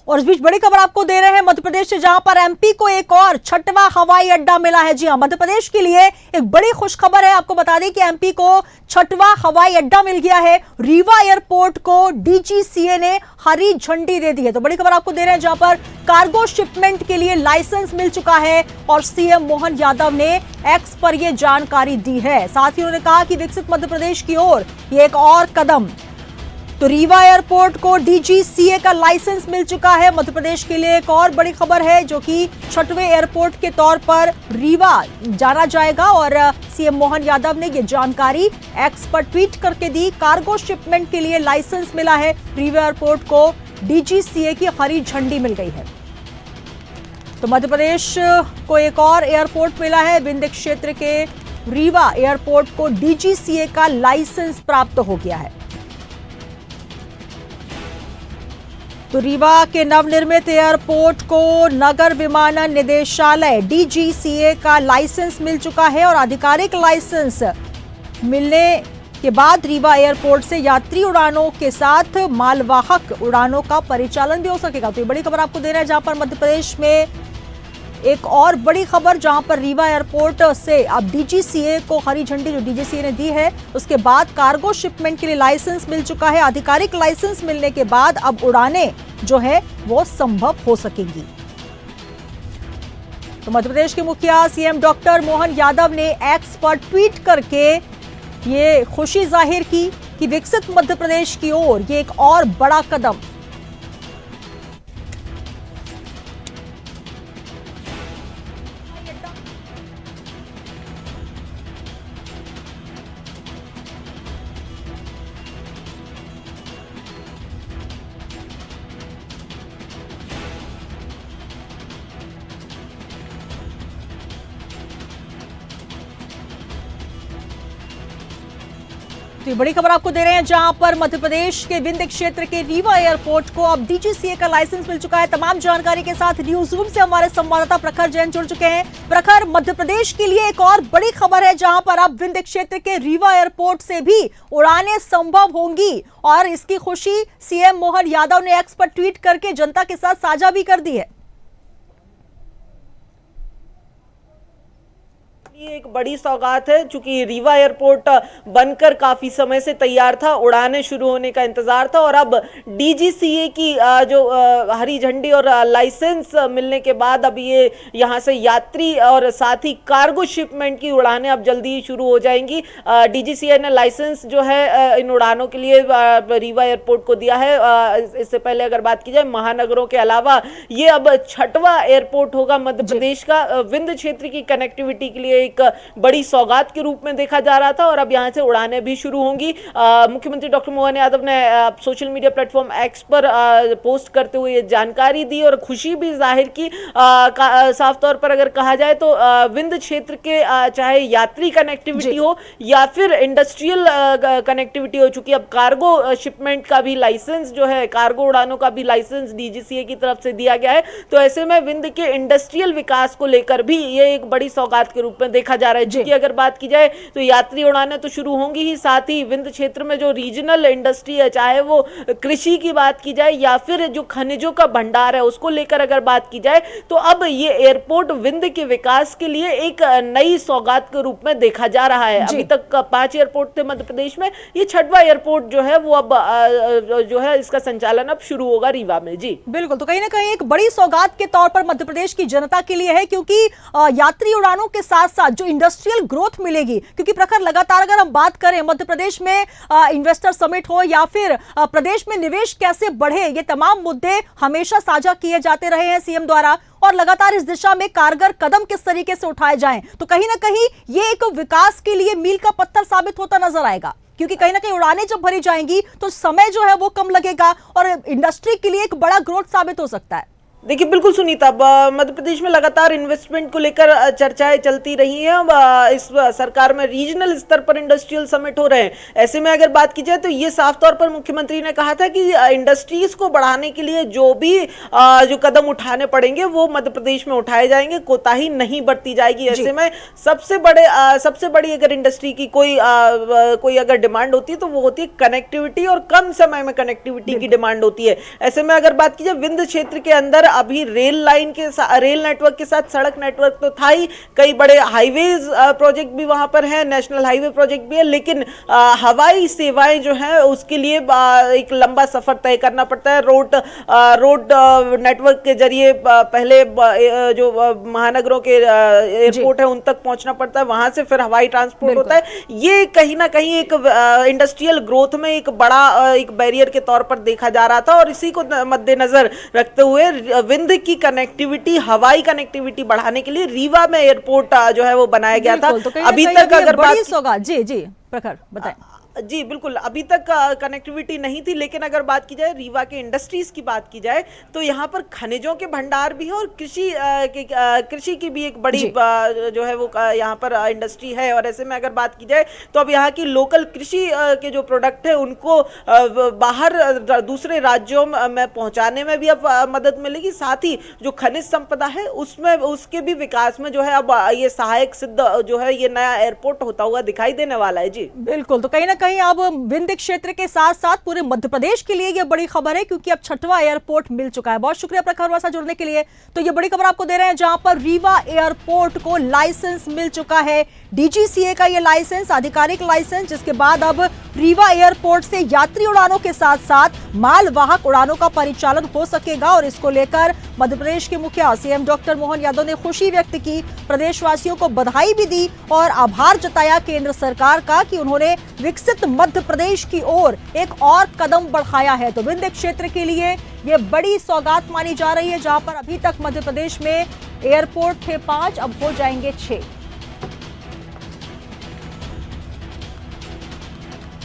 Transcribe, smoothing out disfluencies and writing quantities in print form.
और इस बीच बड़ी खबर आपको दे रहे हैं मध्य प्रदेश से, जहां पर एमपी को एक और छठवां हवाई अड्डा मिला है। जी हां, मध्य प्रदेश के लिए एक बड़ी खुश खबर है। आपको बता दें कि एमपी को छठवां हवाई अड्डा मिल गया है। रीवा एयरपोर्ट को डीजीसीए ने हरी झंडी दे दी है। तो बड़ी खबर आपको दे रहे हैं, जहां पर कार्गो शिपमेंट के लिए लाइसेंस मिल चुका है और सीएम मोहन यादव ने एक्स पर यह जानकारी दी है। साथ ही उन्होंने कहा कि विकसित मध्य प्रदेश की ओर ये एक और कदम। तो रीवा एयरपोर्ट को डीजीसीए का लाइसेंस मिल चुका है। मध्य प्रदेश के लिए एक और बड़ी खबर है, जो कि छठवें एयरपोर्ट के तौर पर रीवा जाना जाएगा और सीएम मोहन यादव ने यह जानकारी एक्स पर ट्वीट करके दी। कार्गो शिपमेंट के लिए लाइसेंस मिला है। रीवा एयरपोर्ट को डीजीसीए की हरी झंडी मिल गई है। तो मध्य प्रदेश को एक और एयरपोर्ट मिला है। विंध्य क्षेत्र के रीवा एयरपोर्ट को डीजीसीए का लाइसेंस प्राप्त हो गया है। तो रीवा के नवनिर्मित एयरपोर्ट को नगर विमानन निदेशालय डीजीसीए का लाइसेंस मिल चुका है और आधिकारिक लाइसेंस मिलने के बाद रीवा एयरपोर्ट से यात्री उड़ानों के साथ मालवाहक उड़ानों का परिचालन भी हो सकेगा। तो ये बड़ी खबर आपको दे रहे हैं, जहां पर मध्य प्रदेश में एक और बड़ी खबर, जहां पर रीवा एयरपोर्ट से अब डीजीसीए को हरी झंडी जो डीजीसीए ने दी है, उसके बाद कार्गो शिपमेंट के लिए लाइसेंस मिल चुका है। आधिकारिक लाइसेंस मिलने के बाद अब उड़ानें जो है वो संभव हो सकेंगी। तो मध्य प्रदेश के मुखिया सीएम डॉक्टर मोहन यादव ने एक्स पर ट्वीट करके ये खुशी जाहिर की कि विकसित मध्य प्रदेश की ओर ये एक और बड़ा कदम। तो ये बड़ी खबर आपको दे रहे हैं, जहां पर मध्य प्रदेश के विंध्य क्षेत्र के रीवा एयरपोर्ट को अब डीजीसीए का लाइसेंस मिल चुका है। तमाम जानकारी के साथ न्यूज रूम से हमारे संवाददाता प्रखर जैन जुड़ चुके हैं। प्रखर, मध्य प्रदेश के लिए एक और बड़ी खबर है, जहां पर अब विंध्य क्षेत्र के रीवा एयरपोर्ट से भी उड़ानें संभव होंगी और इसकी खुशी सीएम मोहन यादव ने एक्स पर ट्वीट करके जनता के साथ साझा भी कर दी है। ये एक बड़ी सौगात है, चूंकि रीवा एयरपोर्ट बनकर काफी समय से तैयार था, उड़ानें शुरू होने का इंतजार था और अब डीजीसीए की जो हरी झंडी और लाइसेंस मिलने के बाद अब ये यहाँ से यात्री और साथ ही कार्गो शिपमेंट की उड़ानें अब जल्दी ही शुरू हो जाएंगी। डीजीसीए ने लाइसेंस जो है इन उड़ानों के लिए रीवा एयरपोर्ट को दिया है। इससे पहले अगर बात की जाए महानगरों के अलावा ये अब छठवां एयरपोर्ट होगा मध्य प्रदेश का। विंध्य क्षेत्र की कनेक्टिविटी के लिए एक बड़ी सौगात के रूप में देखा जा रहा था और अब यहां से उड़ानें भी शुरू होंगी। मुख्यमंत्री डॉक्टर मोहन यादव ने सोशल मीडिया प्लेटफॉर्म एक्स पर पोस्ट करते हुए ये जानकारी दी और खुशी भी जाहिर की। साफ तौर पर अगर कहा जाए तो विंध्य क्षेत्र के चाहे यात्री कनेक्टिविटी हो या फिर इंडस्ट्रियल कनेक्टिविटी हो, चूंकि अब कार्गो शिपमेंट का भी लाइसेंस जो है, कार्गो उड़ानों का भी लाइसेंस डीजीसीए की तरफ से दिया गया है, तो ऐसे में विंध्य के इंडस्ट्रियल विकास को लेकर भी ये एक बड़ी सौगात के रूप में देखा जा रहा है। जी, अगर बात की जाए तो यात्री उड़ानें तो शुरू होंगी ही, साथ ही विंध्य क्षेत्र में जो रीजनल इंडस्ट्री है, चाहे वो कृषि की बात की जाए या फिर जो खनिजों का भंडार है उसको लेकर अगर बात की जाए, तो अब ये एयरपोर्ट विंध्य के विकास के लिए एक नई सौगात के रूप में देखा जा रहा है। अभी तक 5 एयरपोर्ट थे मध्य प्रदेश में, ये छठवां एयरपोर्ट जो है वो अब जो है इसका संचालन अब शुरू होगा रीवा में। जी बिल्कुल, तो कहीं ना कहीं एक बड़ी सौगात के तौर पर मध्य प्रदेश की जनता के लिए है, क्योंकि यात्री उड़ानों के साथ साथ जो इंडस्ट्रियल ग्रोथ मिलेगी, क्योंकि प्रखर लगातार अगर हम बात करें मध्य प्रदेश में इन्वेस्टर समिट हो या फिर प्रदेश में निवेश कैसे बढ़े, ये तमाम मुद्दे हमेशा साझा किए जाते रहे हैं सीएम द्वारा और लगातार इस दिशा में कारगर कदम किस तरीके से उठाए जाएं, तो कहीं ना कहीं ये एक विकास के लिए मील का पत्थर साबित होता नजर आएगा। क्योंकि कहीं ना कहीं उड़ानें जब भरी जाएंगी तो समय जो है वो कम लगेगा और इंडस्ट्री के लिए एक बड़ा ग्रोथ साबित हो सकता है। देखिए बिल्कुल सुनीता, मध्य प्रदेश में लगातार इन्वेस्टमेंट को लेकर चर्चाएं चलती रही हैं। इस सरकार में रीजनल स्तर पर इंडस्ट्रियल समिट हो रहे हैं। ऐसे में अगर बात की जाए तो ये साफ तौर पर मुख्यमंत्री ने कहा था कि इंडस्ट्रीज को बढ़ाने के लिए जो भी जो कदम उठाने पड़ेंगे वो मध्य प्रदेश में उठाए जाएंगे, कोताही नहीं बरती जाएगी। ऐसे में सबसे बड़ी अगर इंडस्ट्री की कोई अगर डिमांड होती है तो वो होती है कनेक्टिविटी, और कम समय में कनेक्टिविटी की डिमांड होती है। ऐसे में अगर बात की जाए विंध्य क्षेत्र के अंदर अभी रेल नेटवर्क के साथ सड़क नेटवर्क तो था ही, कई बड़े हाईवेज प्रोजेक्ट भी वहां पर हैं, नेशनल हाईवे प्रोजेक्ट भी है, लेकिन हवाई सेवाएं जो है उसके लिए एक लंबा सफर तय करना पड़ता है। रोड नेटवर्क के जरिए पहले जो महानगरों के एयरपोर्ट है उन तक पहुंचना पड़ता है, वहां से फिर हवाई ट्रांसपोर्ट होता है। ये कहीं ना कहीं एक इंडस्ट्रियल ग्रोथ में एक बड़ा एक बैरियर के तौर पर देखा जा रहा था, और इसी को मद्देनजर रखते हुए विंध्य की कनेक्टिविटी, हवाई कनेक्टिविटी बढ़ाने के लिए रीवा में एयरपोर्ट जो है वो बनाया गया था। तो अभी तक अगर बड़ी सौगात जी प्रखर बताएं। जी बिल्कुल, अभी तक कनेक्टिविटी नहीं थी, लेकिन अगर बात की जाए रीवा के इंडस्ट्रीज की बात की जाए तो यहाँ पर खनिजों के भंडार भी है और कृषि की भी एक बड़ी जो है वो यहाँ पर इंडस्ट्री है। और ऐसे में अगर बात की जाए तो अब यहाँ की लोकल कृषि के जो प्रोडक्ट है उनको बाहर दूसरे राज्यों में पहुँचाने में भी अब मदद मिलेगी। साथ ही जो खनिज संपदा है उसमें उसके भी विकास में जो है अब ये सहायक सिद्ध जो है ये नया एयरपोर्ट होता हुआ दिखाई देने वाला है। जी बिल्कुल, तो कहीं ना कहीं अब विंध्य क्षेत्र के साथ साथ पूरे मध्य प्रदेश के लिए यह बड़ी खबर है, क्योंकि अब 6वां एयरपोर्ट मिल चुका है। बहुत शुक्रिया प्रखर वर्मा जुड़ने के लिए। तो ये बड़ी खबर आपको दे रहे हैं जहां पर रीवा एयरपोर्ट को लाइसेंस मिल चुका है, डीजीसीए का ये लाइसेंस, आधिकारिक लाइसेंस, जिसके बाद अब रीवा एयरपोर्ट से यात्री उड़ानों के साथ साथ मालवाहक उड़ानों का परिचालन हो सकेगा। और इसको लेकर मध्य प्रदेश के मुखिया सीएम डॉक्टर मोहन यादव ने खुशी व्यक्त की, प्रदेशवासियों को बधाई भी दी और आभार जताया केंद्र सरकार का कि उन्होंने विकसित मध्य प्रदेश की ओर एक और कदम बढ़ाया है। तो विंध्य क्षेत्र के लिए यह बड़ी सौगात मानी जा रही है, जहां पर अभी तक मध्य प्रदेश में एयरपोर्ट थे 5, अब हो जाएंगे 6।